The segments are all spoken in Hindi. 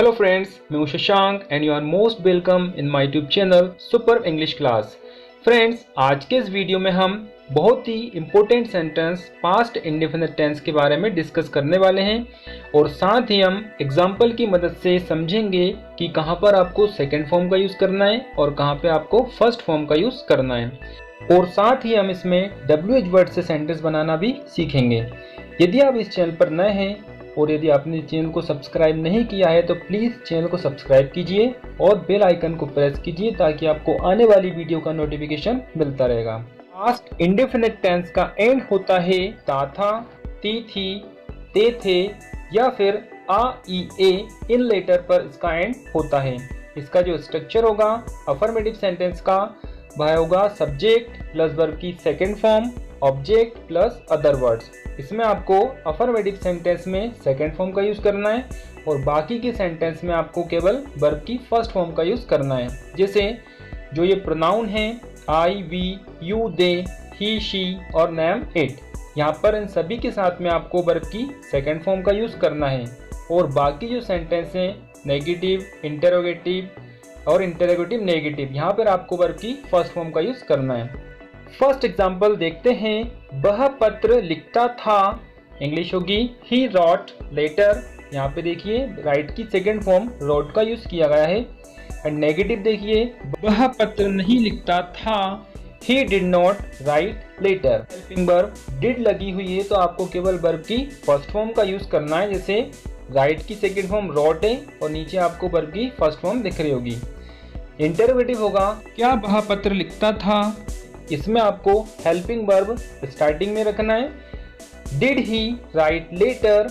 हेलो फ्रेंड्स, मैं हूं Shashank and you are most welcome in my YouTube channel super English class. Friends, आज के इस वीडियो में हम बहुत ही important sentence past indefinite tense के बारे में डिस्कस करने वाले हैं और साथ ही हम एग्जाम्पल की मदद से समझेंगे कि कहां पर आपको सेकेंड फॉर्म का यूज़ करना है और कहां पे आपको फर्स्ट फॉर्म का यूज़ करना है। और साथ ही हम इसमें WH वर्ड से सेंटेंस बनाना भी सीखेंगे। यदि आप इस चैनल पर नए हैं और यदि आपने चैनल को सब्सक्राइब नहीं किया है तो प्लीज़ चैनल को सब्सक्राइब कीजिए और बेल आइकन को प्रेस कीजिए ताकि आपको आने वाली वीडियो का नोटिफिकेशन मिलता रहेगा। पास्ट इंडेफिनिट टेंस का एंड होता है ता था, ती थी, ते थे या फिर आ ई ए। इन लेटर पर इसका एंड होता है। इसका जो स्ट्रक्चर होगा अफर्मेटिव सेंटेंस का वह होगा सब्जेक्ट प्लस वर्ब की second form, object plus other words. इसमें आपको अफर्मेटिव सेंटेंस में सेकेंड फॉर्म का यूज़ करना है और बाकी के सेंटेंस में आपको केवल वर्ब की फर्स्ट फॉर्म का यूज़ करना है। जैसे जो ये प्रोनाउन हैं I, we, you, they, he, she और नेम, इट, यहाँ पर इन सभी के साथ में आपको वर्ब की सेकेंड फॉर्म का यूज़ करना है। और बाकी जो सेंटेंस हैं नेगेटिव, इंटरोगेटिव और इंटरोगेटिव नेगेटिव, यहाँ पर आपको वर्ब की फर्स्ट फॉर्म का यूज़ करना है। फर्स्ट एग्जाम्पल देखते हैं। वह पत्र लिखता था, इंग्लिश होगी ही रॉट लेटर। यहाँ पे देखिए राइट की सेकेंड फॉर्म रॉट का यूज किया गया है। एंड नेगेटिव देखिए वह पत्र नहीं लिखता था, he did not write letter. Helping verb did लगी हुई है तो आपको केवल वर्ब की फर्स्ट फॉर्म का यूज करना है। जैसे राइट की सेकेंड फॉर्म रॉट है और नीचे आपको वर्ब की फर्स्ट फॉर्म दिख रही होगी। इंटरोगेटिव होगा क्या वह पत्र लिखता था, इसमें आपको हेल्पिंग वर्ब स्टार्टिंग में रखना है। डिड ही राइट लेटर,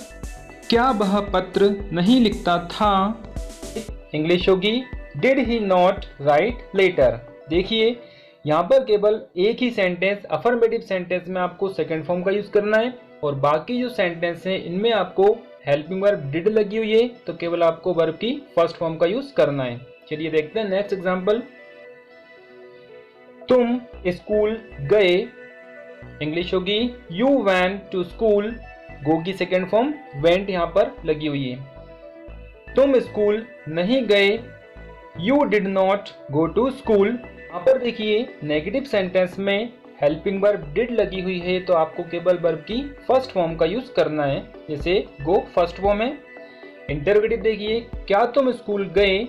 क्या वह पत्र नहीं लिखता था, इंग्लिश होगी did he not write letter. देखिए यहाँ पर केवल एक ही सेंटेंस अफर्मेटिव सेंटेंस में आपको सेकेंड फॉर्म का यूज करना है और बाकी जो सेंटेंस हैं इनमें आपको हेल्पिंग वर्ब डिड लगी हुई है तो केवल आपको वर्ब की फर्स्ट फॉर्म का यूज करना है। चलिए देखते हैं नेक्स्ट एग्जाम्पल। तुम स्कूल गए, इंग्लिश होगी यू वेंट टू स्कूल। गो की सेकेंड फॉर्म वेंट यहाँ पर लगी हुई है। तुम स्कूल नहीं गए, you did not go to school. यहाँ पर देखिए नेगेटिव सेंटेंस में हेल्पिंग वर्ब डिड लगी हुई है तो आपको केवल वर्ब की फर्स्ट फॉर्म का यूज करना है। जैसे गो फर्स्ट फॉर्म है। इंटरोगेटिव देखिए क्या तुम स्कूल गए,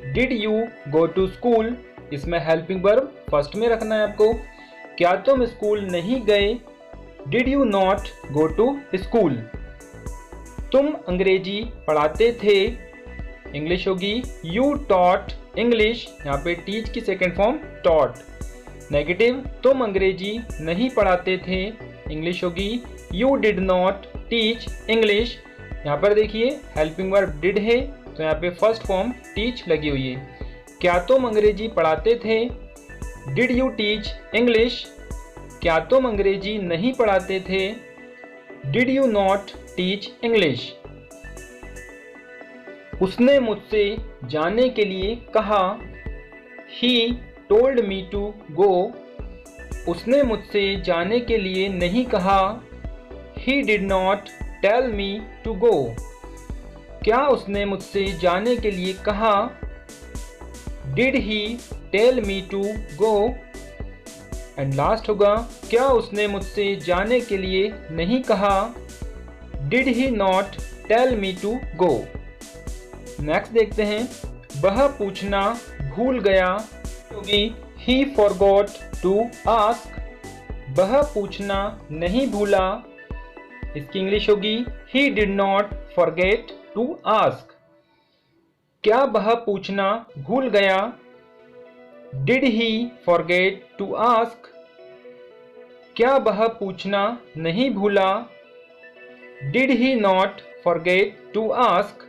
did you go to school. इसमें हेल्पिंग वर्ब फर्स्ट में रखना है आपको। क्या तुम स्कूल नहीं गए, did you not go to school. तुम अंग्रेजी पढ़ाते थे, इंग्लिश होगी यू टॉट इंग्लिश। यहाँ पे टीच की सेकेंड फॉर्म टॉट। नेगेटिव तुम अंग्रेजी नहीं पढ़ाते थे, इंग्लिश होगी you did not teach English. यहाँ पर देखिए हेल्पिंग वर्ब डिड है तो यहाँ पे फर्स्ट फॉर्म टीच लगी हुई है। क्या तुम अंग्रेजी पढ़ाते थे, डिड यू टीच इंग्लिश। क्या तुम अंग्रेजी नहीं पढ़ाते थे, did you not teach English. उसने मुझसे जाने के लिए कहा, ही टोल्ड मी टू गो। उसने मुझसे जाने के लिए नहीं कहा, he did not tell me to go. क्या उसने मुझसे जाने के लिए कहा, did he tell me to go. And last होगा क्या उसने मुझसे जाने के लिए नहीं कहा, did he not tell me to go. Next देखते हैं। वह पूछना भूल गया, होगी ही फॉरगॉट टू आस्क। वह पूछना नहीं भूला, इसकी इंग्लिश होगी he did not forget to ask. क्या वह पूछना भूल गया, did he forget to ask. क्या वह पूछना नहीं भूला, did he not forget to ask.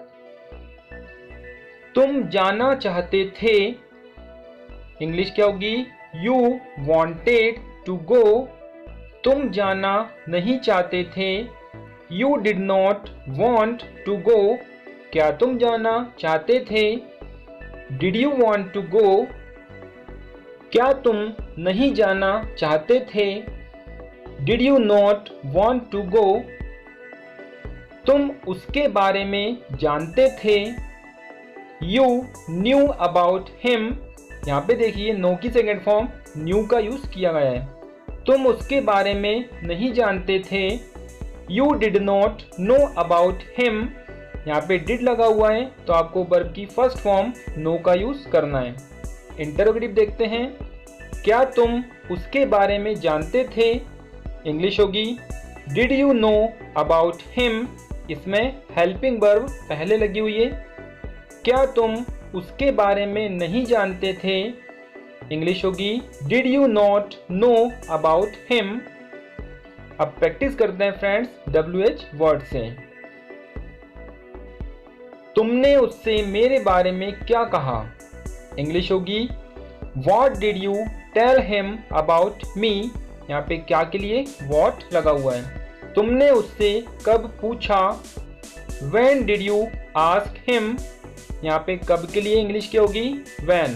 तुम जाना चाहते थे, इंग्लिश क्या होगी यू वांटेड टू गो। तुम जाना नहीं चाहते थे, you did not want to go. क्या तुम जाना चाहते थे, did you want to go. क्या तुम नहीं जाना चाहते थे, did you not want to go. तुम उसके बारे में जानते थे, यू न्यू अबाउट हिम, यहाँ पे देखिए नो की सेकेंड फॉर्म न्यू का यूज किया गया है। तुम उसके बारे में नहीं जानते थे। You did not know about him, यहाँ पे डिड लगा हुआ है तो आपको वर्ब की फर्स्ट फॉर्म नो का यूज करना है। इंटरोगेटिव देखते हैं, क्या तुम उसके बारे में जानते थे, इंग्लिश होगी did you know about him, इसमें हेल्पिंग वर्ब पहले लगी हुई है। क्या तुम उसके बारे में नहीं जानते थे, इंग्लिश होगी did you not know about him. अब प्रैक्टिस करते हैं फ्रेंड्स WH वर्ड से। तुमने उससे मेरे बारे में क्या कहा, इंग्लिश होगी What did you tell him about me, यहाँ पे क्या के लिए what लगा हुआ है। तुमने उससे कब पूछा, When did you ask him, यहाँ पे कब के लिए इंग्लिश क्या होगी when।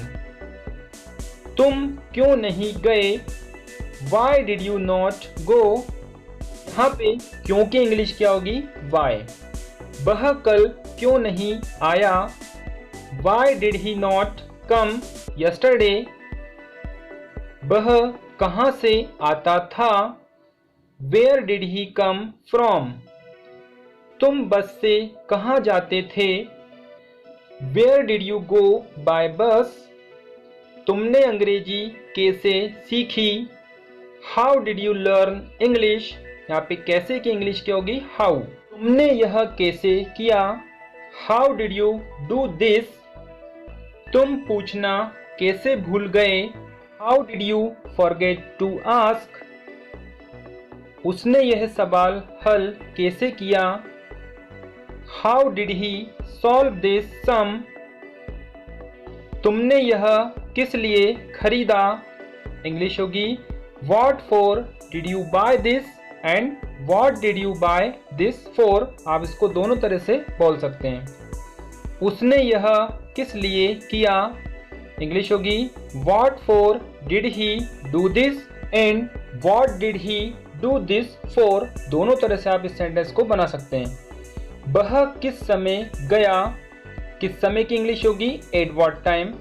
तुम क्यों नहीं गए, Why did you not go, यहाँ पे क्यों की इंग्लिश क्या होगी why। वह कल क्यों नहीं आया, Why did he not come yesterday, वह कहाँ से आता था, Where did he come from। तुम बस से कहाँ जाते थे, Where did you go by bus। तुमने अंग्रेजी कैसे सीखी, How did you learn English, यहाँ पे कैसे की इंग्लिश क्या होगी how। तुमने यह कैसे किया, How did you do this। तुम पूछना कैसे भूल गए, How did you forget to ask। उसने यह सवाल हल कैसे किया, How did he solve this sum। तुमने यह किस लिए खरीदा, इंग्लिश होगी What for did you buy this and What did you buy this for। आप इसको दोनों तरह से बोल सकते हैं। उसने यह किस लिए किया, इंग्लिश होगी What for did he do this and What did he do this for। दोनों तरह से आप इस सेंटेंस को बना सकते हैं। वह किस समय गया, किस समय की इंग्लिश होगी at what time।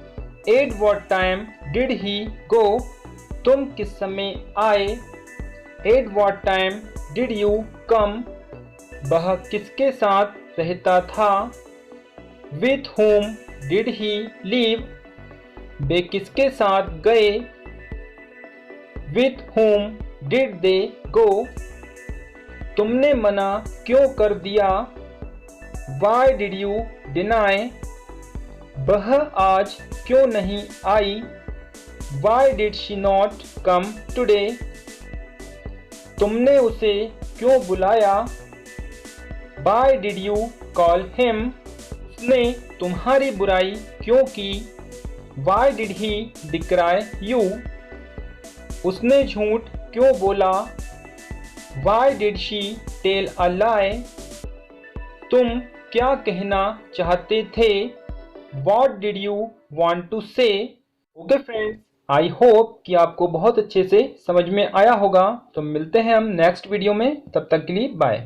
at what time did he go। तुम किस समय आए, at what time did you come। वह किसके साथ रहता था, with whom did he live। वे किसके साथ गए, with whom did they go। तुमने मना क्यों कर दिया, why did you deny। वह आज क्यों नहीं आई, why did she not come today। तुमने उसे क्यों बुलाया, why did you call him। उसने तुम्हारी बुराई क्यों की, why did he decry you। उसने झूठ क्यों बोला, why did she tell a lie। तुम क्या कहना चाहते थे, what did you want to say। Okay friends, I hope कि आपको बहुत अच्छे से समझ में आया होगा। तो मिलते हैं हम नेक्स्ट वीडियो में, तब तक के लिए बाय।